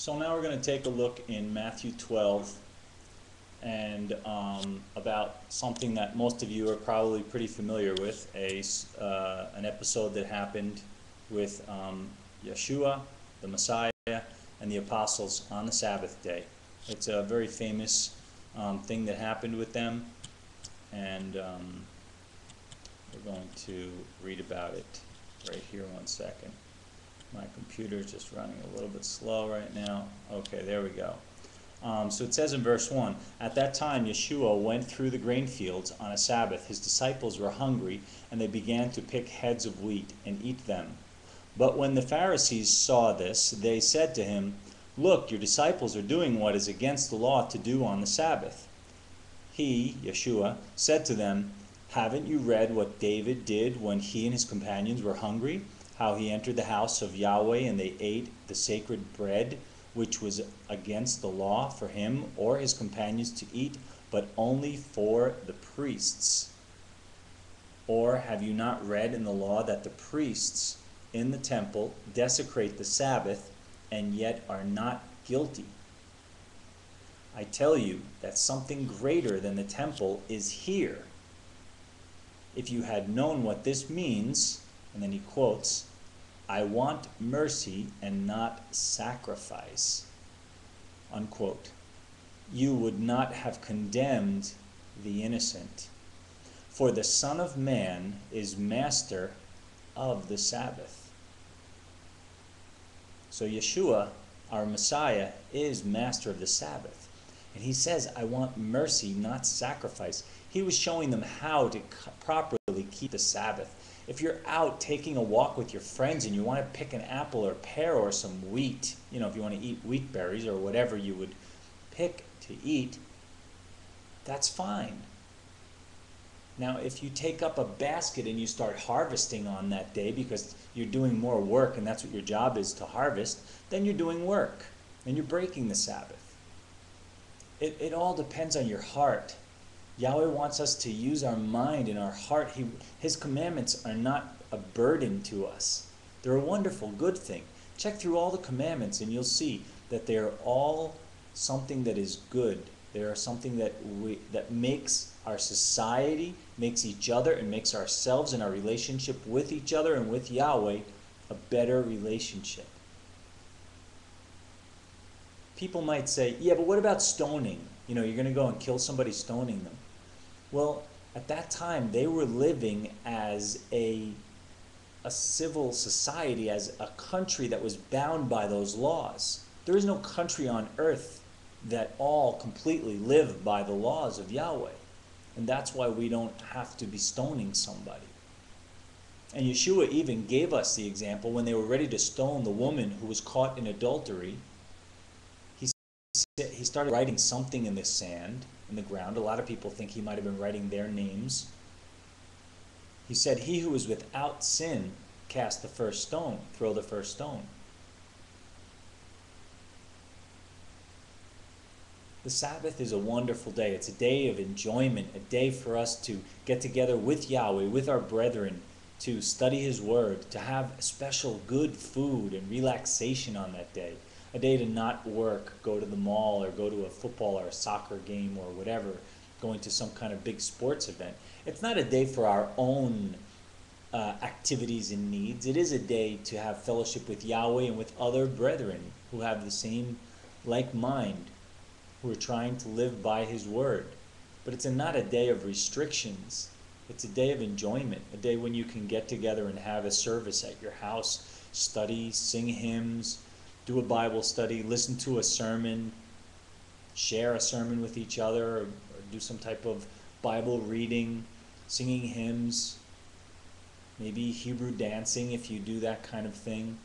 So now we're going to take a look in Matthew 12 and about something that most of you are probably pretty familiar with, an episode that happened with Yeshua, the Messiah, and the apostles on the Sabbath day. It's a very famous thing that happened with them, and we're going to read about it right here. One second. My computer's just running a little bit slow right now. Okay, there we go. So it says in verse 1, "At that time Yeshua went through the grain fields on a Sabbath. His disciples were hungry, and they began to pick heads of wheat and eat them. But when the Pharisees saw this, they said to him, 'Look, your disciples are doing what is against the law to do on the Sabbath.' He, Yeshua, said to them, 'Haven't you read what David did when he and his companions were hungry? How he entered the house of Yahweh and they ate the sacred bread, which was against the law for him or his companions to eat, but only for the priests? Or have you not read in the law that the priests in the temple desecrate the Sabbath and yet are not guilty? I tell you that something greater than the temple is here. If you had known what this means," and then he quotes, "I want mercy and not sacrifice," unquote, "you would not have condemned the innocent. For the Son of Man is master of the Sabbath." So Yeshua, our Messiah, is master of the Sabbath. And he says, "I want mercy, not sacrifice." He was showing them how to properly keep the Sabbath. If you're out taking a walk with your friends and you want to pick an apple or pear or some wheat, if you want to eat wheat berries or whatever you would pick to eat, that's fine. Now, if you take up a basket and you start harvesting on that day because you're doing more work and that's what your job is, to harvest, then you're doing work and you're breaking the Sabbath. It all depends on your heart. Yahweh wants us to use our mind and our heart. His commandments are not a burden to us. They're a wonderful, good thing. Check through all the commandments and you'll see that they are all something that is good. They are something that makes our society, makes each other, and makes ourselves and our relationship with each other and with Yahweh a better relationship. People might say, "Yeah, but what about stoning? You're going to go and kill somebody stoning them." Well, at that time, they were living as a civil society, as a country that was bound by those laws. There is no country on earth that all completely live by the laws of Yahweh. And that's why we don't have to be stoning somebody. And Yeshua even gave us the example when they were ready to stone the woman who was caught in adultery. He started writing something in the sand, in the ground. A lot of people think he might have been writing their names. He said, "He who is without sin cast the first stone, throw the first stone." The Sabbath is a wonderful day. It's a day of enjoyment, a day for us to get together with Yahweh, with our brethren, to study His Word, to have special good food and relaxation on that day. A day to not work, go to the mall or go to a football or a soccer game or whatever, going to some kind of big sports event. It's not a day for our own activities and needs. It is a day to have fellowship with Yahweh and with other brethren who have the same like mind, who are trying to live by His Word. But it's not a day of restrictions. It's a day of enjoyment, a day when you can get together and have a service at your house, study, sing hymns, do a Bible study, listen to a sermon, share a sermon with each other, or do some type of Bible reading, singing hymns, maybe Hebrew dancing if you do that kind of thing.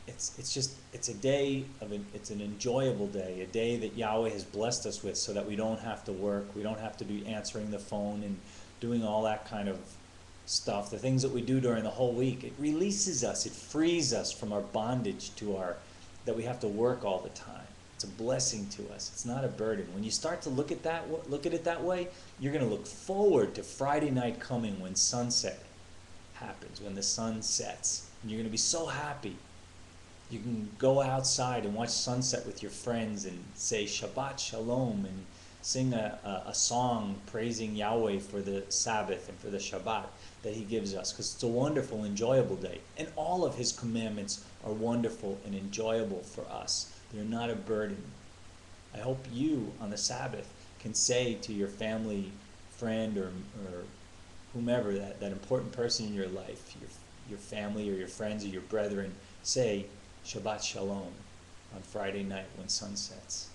It's a day it's an enjoyable day, a day that Yahweh has blessed us with so that we don't have to work, we don't have to be answering the phone and doing all that kind of stuff, the things that we do during the whole week. It releases us, it frees us from our bondage that we have to work all the time. It's a blessing to us. It's not a burden. When you start to look at it that way, you're going to look forward to Friday night coming when sunset happens, when the sun sets. And you're going to be so happy. You can go outside and watch sunset with your friends and say Shabbat Shalom and sing a song praising Yahweh for the Sabbath and for the Shabbat that he gives us, because it's a wonderful, enjoyable day. And all of his commandments are wonderful and enjoyable for us. They're not a burden. I hope you, on the Sabbath, can say to your family, friend, or whomever, that important person in your life, your family or your friends or your brethren, say Shabbat Shalom on Friday night when sun sets,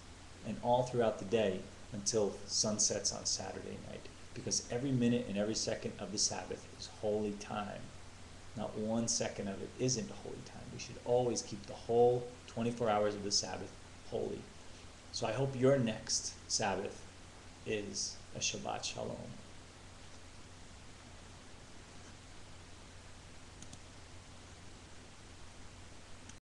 and all throughout the day until sun sets on Saturday night, because every minute and every second of the Sabbath is holy time. Not 1 second of it isn't holy time. We should always keep the whole 24 hours of the Sabbath holy. So I hope your next Sabbath is a Shabbat Shalom.